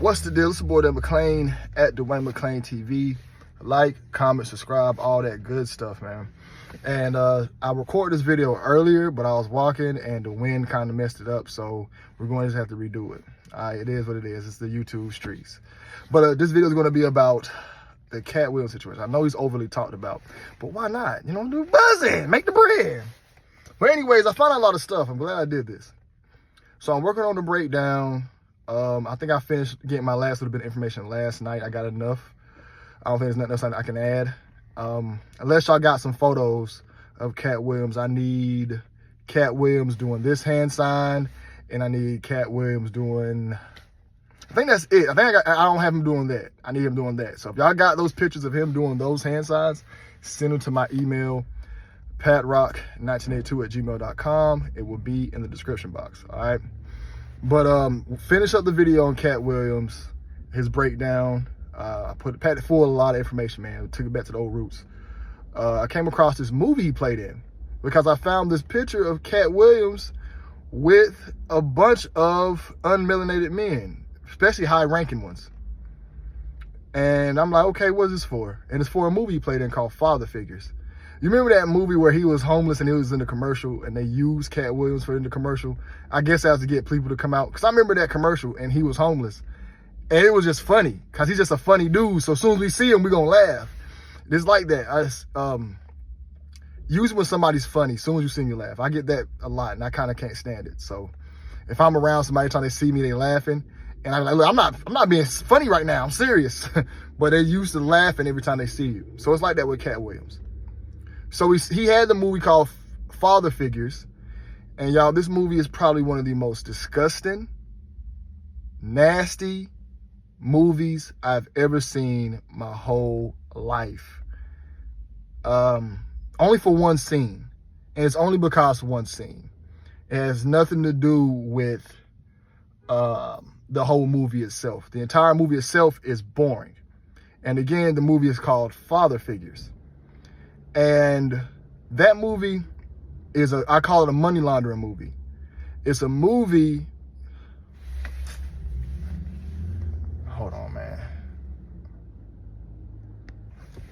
What's the deal? It's your boy Dan McClain at Dwayne McClain TV. Like, comment, subscribe, all that good stuff, man. And I recorded this video earlier, but I was walking and the wind kind of messed it up, so we're going to just have to redo it. All right, it is what it is. It's the YouTube streets. But this video is going to be about the Katt Williams situation. I know he's overly talked about, but why not? You know, do buzzing, make the bread. But anyways, I found out a lot of stuff. I'm glad I did this. So I'm working on the breakdown. I think I finished getting my last little bit of information last night. I got enough. I don't think there's nothing else I can add. Unless y'all got some photos of Katt Williams. I need Katt Williams doing this hand sign, and I need Katt Williams doing, I think that's it. I don't have him doing that. I need him doing that. So if y'all got those pictures of him doing those hand signs, send them to my email, patrock1982@gmail.com. It will be in the description box, all right? But finish up the video on Katt Williams, his breakdown. I packed it full of a lot of information, man. Took it back to the old roots. I came across this movie he played in because I found this picture of Katt Williams with a bunch of unmelanated men, especially high-ranking ones. And I'm like, okay, what's this for? And it's for a movie he played in called Father Figures. You remember that movie where he was homeless and he was in the commercial and they used Katt Williams for in the commercial? I guess that was to get people to come out. Because I remember that commercial and he was homeless. And it was just funny because he's just a funny dude. So as soon as we see him, we're going to laugh. It's like that. Usually when somebody's funny, as soon as you see me laugh. I get that a lot and I kind of can't stand it. So if I'm around somebody trying to see me, they laughing. And I'm like, look, I'm not being funny right now. I'm serious. But they're used to laughing every time they see you. So it's like that with Katt Williams. So he had the movie called Father Figures. And y'all, this movie is probably one of the most disgusting, nasty movies I've ever seen my whole life. Only for one scene. And it's only because of one scene. It has nothing to do with the whole movie itself. The entire movie itself is boring. And again, the movie is called Father Figures. And that movie is I call it a money laundering movie. It's a movie. Hold on, man.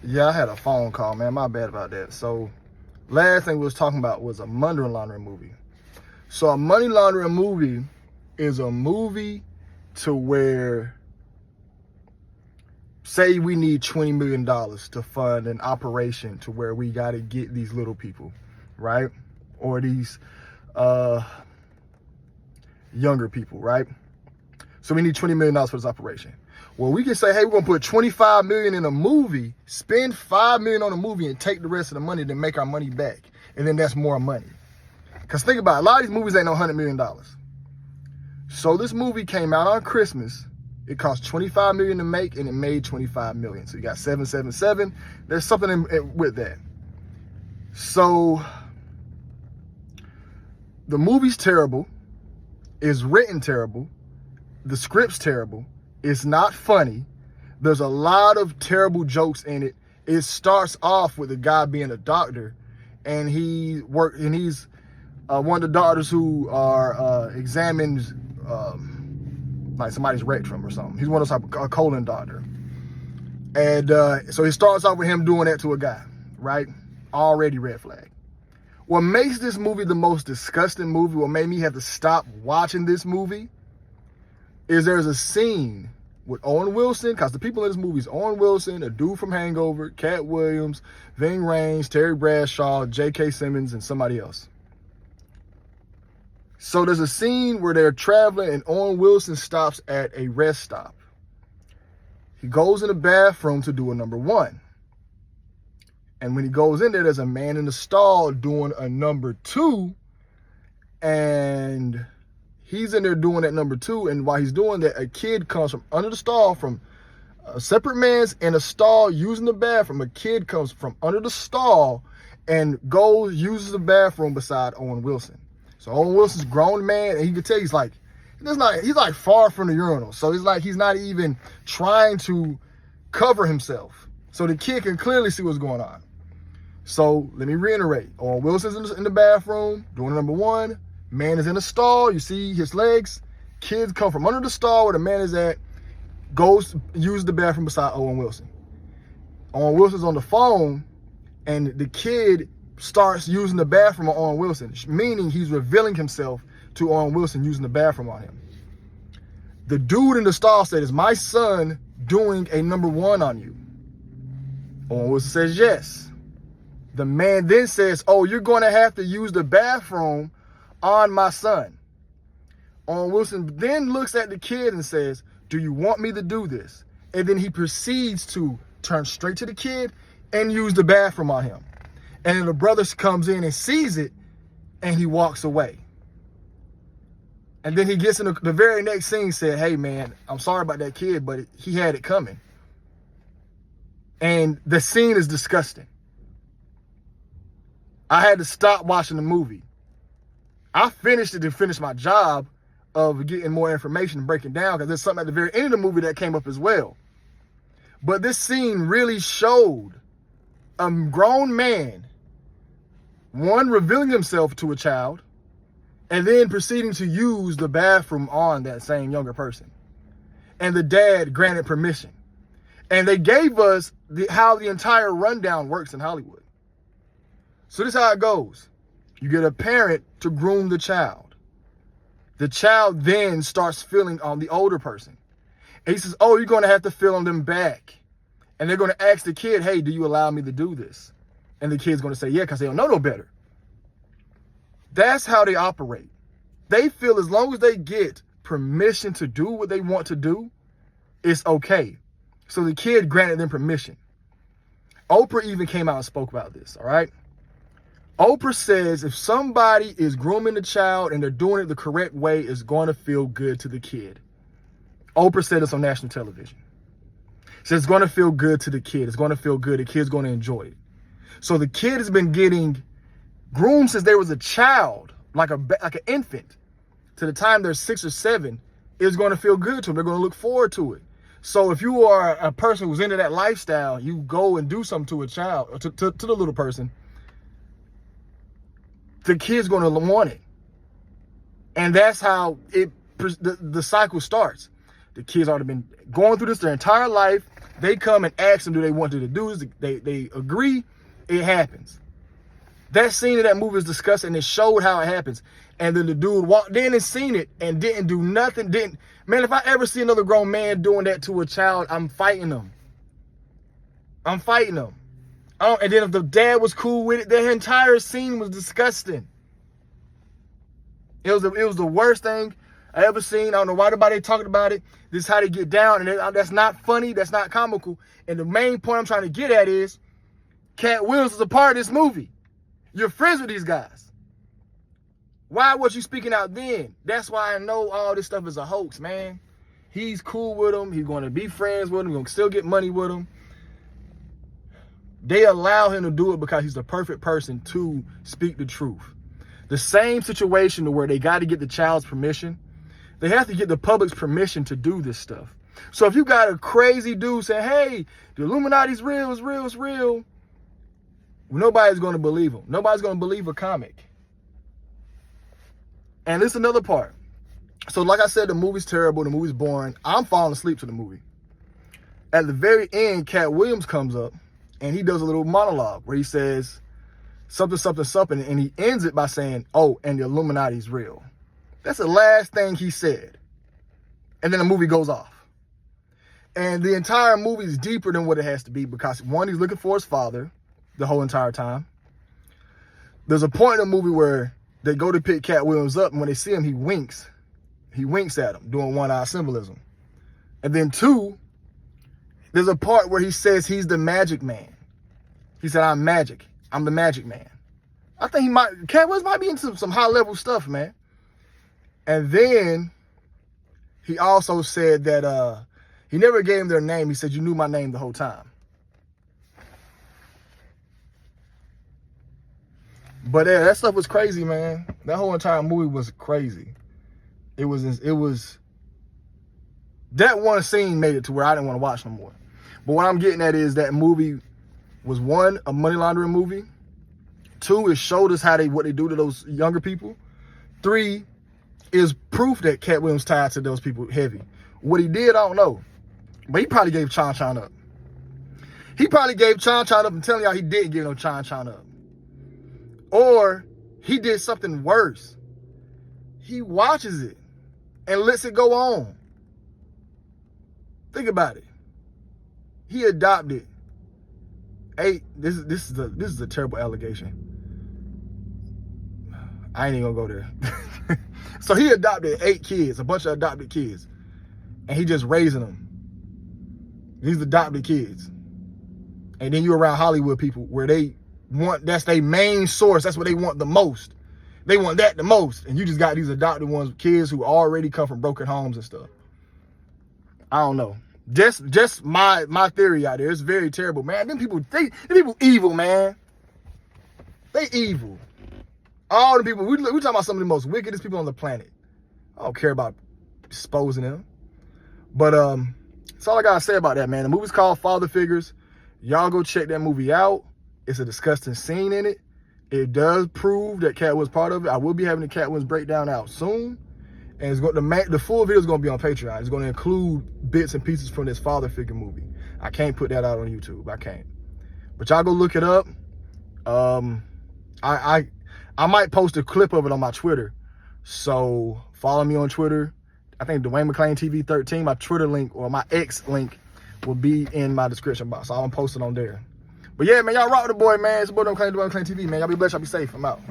Yeah, I had a phone call, man. My bad about that. So last thing we was talking about was a money laundering movie. So a money laundering movie is a movie to where, say we need $20 million to fund an operation to where we got to get these little people, right? Or these younger people, right? So we need $20 million for this operation. Well, we can say, hey, we're going to put $25 million in a movie, spend $5 million on a movie and take the rest of the money to make our money back. And then that's more money. Because think about it, a lot of these movies ain't no $100 million. So this movie came out on Christmas. It cost $25 million to make, and it made $25 million. So you got 777. There's something with that. So the movie's terrible. It's written terrible. The script's terrible. It's not funny. There's a lot of terrible jokes in it. It starts off with a guy being a doctor, and he's one of the doctors who are examines like somebody's rectum or something. He's one of those type of colon doctor. And so he starts off with him doing that to a guy, right? Already red flag. What makes this movie the most disgusting movie, what made me have to stop watching this movie, is there's a scene with Owen Wilson, because the people in this movie is Owen Wilson, a dude from Hangover, Katt Williams, Ving Rhames, Terry Bradshaw, J.K. Simmons, and somebody else. So there's a scene where they're traveling and Owen Wilson stops at a rest stop. He goes in the bathroom to do a number one. And when he goes in there, there's a man in the stall doing a number two. And he's in there doing that number two. And while he's doing that, a kid comes from under the stall, from a separate man's in a stall using the bathroom. A kid comes from under the stall and uses the bathroom beside Owen Wilson. So Owen Wilson's a grown man, and you can tell he's like far from the urinal. So he's not even trying to cover himself. So the kid can clearly see what's going on. So let me reiterate. Owen Wilson's in the bathroom doing number one. Man is in a stall. You see his legs. Kids come from under the stall where the man is at. goes, uses the bathroom beside Owen Wilson. Owen Wilson's on the phone, and the kid starts using the bathroom on Owen Wilson, meaning he's revealing himself to Owen Wilson using the bathroom on him. The dude in the stall said, "Is my son doing a number one on you?" Owen Wilson says, "Yes." The man then says, "Oh, you're going to have to use the bathroom on my son." Owen Wilson then looks at the kid and says, "Do you want me to do this?" And then he proceeds to turn straight to the kid and use the bathroom on him. And then the brother comes in and sees it, and he walks away. And then he gets in the very next scene, said, "Hey man, I'm sorry about that kid, but he had it coming." And the scene is disgusting. I had to stop watching the movie. I finished it to finish my job of getting more information and breaking down, because there's something at the very end of the movie that came up as well. But this scene really showed a grown man, one, revealing himself to a child, and then proceeding to use the bathroom on that same younger person. And the dad granted permission. And they gave us how the entire rundown works in Hollywood. So this is how it goes. You get a parent to groom the child. The child then starts feeling on the older person. And he says, "Oh, you're going to have to feel on them back." And they're going to ask the kid, "Hey, do you allow me to do this?" And the kid's going to say, "Yeah," because they don't know no better. That's how they operate. They feel as long as they get permission to do what they want to do, it's okay. So the kid granted them permission. Oprah even came out and spoke about this, all right? Oprah says if somebody is grooming the child and they're doing it the correct way, it's going to feel good to the kid. Oprah said this on national television. She said it's going to feel good to the kid. It's going to feel good. The kid's going to enjoy it. So the kid has been getting groomed since they was a child, like an infant. To the time they're 6 or 7, it's going to feel good to them. They're going to look forward to it. So if you are a person who's into that lifestyle, you go and do something to a child, or to the little person, the kid's going to want it. And that's how the cycle starts. The kids already been going through this their entire life. They come and ask them, do they want you to do this? They agree, it happens. That scene of that movie is disgusting, and it showed how it happens. And then the dude walked in and seen it and didn't do nothing. Man, if I ever see another grown man doing that to a child, I'm fighting them. I'm fighting them. And then if the dad was cool with it, the entire scene was disgusting. It was the worst thing I ever seen. I don't know why nobody talking about it. This is how they get down, and that's not funny. That's not comical. And the main point I'm trying to get at is Katt Williams is a part of this movie. You're friends with these guys. Why was you speaking out then? That's why I know all this stuff is a hoax, man. He's cool with them. He's going to be friends with them. He's going to still get money with them. They allow him to do it because he's the perfect person to speak the truth. The same situation to where they got to get the child's permission. They have to get the public's permission to do this stuff. So if you got a crazy dude saying, "Hey, the Illuminati's real, it's real, it's real," nobody's going to believe him. Nobody's going to believe a comic. And this is another part. So like I said, the movie's terrible. The movie's boring. I'm falling asleep to the movie. At the very end, Katt Williams comes up and he does a little monologue where he says something, something, something. And he ends it by saying, "Oh, and the Illuminati's real." That's the last thing he said. And then the movie goes off. And the entire movie is deeper than what it has to be because, one, he's looking for his father the whole entire time. There's a point in the movie where they go to pick Katt Williams up, and when they see him, he winks. He winks at him, doing one-eye symbolism. And then 2, there's a part where he says he's the magic man. He said, "I'm magic. I'm the magic man." I think Katt Williams might be into some high-level stuff, man. And then he also said that he never gave him their name. He said, "You knew my name the whole time." But that stuff was crazy, man. That whole entire movie was crazy. It was that one scene made it to where I didn't want to watch no more. But what I'm getting at is that movie was, 1, a money laundering movie. 2, it showed us what they do to those younger people. 3, is proof that Katt Williams tied to those people heavy. What he did, I don't know. But he probably gave Chan up. He probably gave Chan up and telling y'all he didn't give no Chan up. Or he did something worse. He watches it and lets it go on. Think about it. He adopted 8. This is a terrible allegation. I ain't even gonna go there. So he adopted 8 kids, a bunch of adopted kids, and he just raising them. These adopted kids. And then you around Hollywood people where they want, that's their main source. That's what they want the most. They want that the most. And you just got these adopted ones, kids who already come from broken homes and stuff. I don't know. Just my theory out there. It's very terrible, man. Them people evil, man. They evil. All the people, we talking about some of the most wickedest people on the planet. I don't care about exposing them. But that's all I gotta say about that, man. The movie's called Father Figures. Y'all go check that movie out. It's a disgusting scene in it. It does prove that Katt was part of it. I will be having the Katt Wins breakdown out soon. And it's going the full video is going to be on Patreon. It's going to include bits and pieces from this Father Figure movie. I can't put that out on YouTube. I can't. But y'all go look it up. I might post a clip of it on my Twitter. So follow me on Twitter. I think Dwayne McClain TV 13. My Twitter link or my X link will be in my description box. So I'm going to post it on there. But yeah, man, y'all rock with the boy, man. It's your boy Dwayne McClain TV, man. Y'all be blessed. Y'all be safe. I'm out.